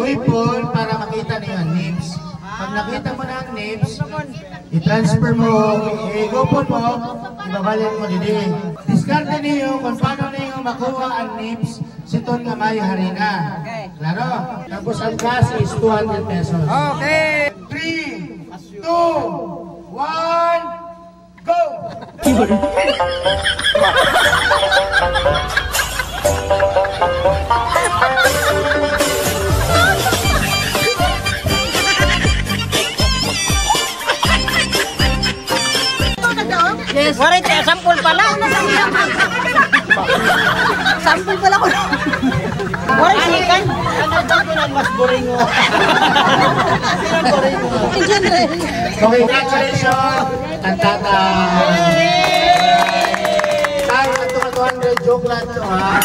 uipon para makita niyo ang nips. Pag nakita mo na ang nips, i-transfer mo, i-gopon mo, ibabalik mo din. Diskarte niyo kung paano niyo makuha ang nips siton nga may harina. Klaro? Tapos ang cash is 200 pesos. Okay! 3, 2, 1, go! Yes. Warit, sampul pala. Sampul pala ko. Warit, sikan. Ano ba ko ng mas boring mo? Congratulations, Kantata! Ay, ito ka 200 joke lang ito, ha?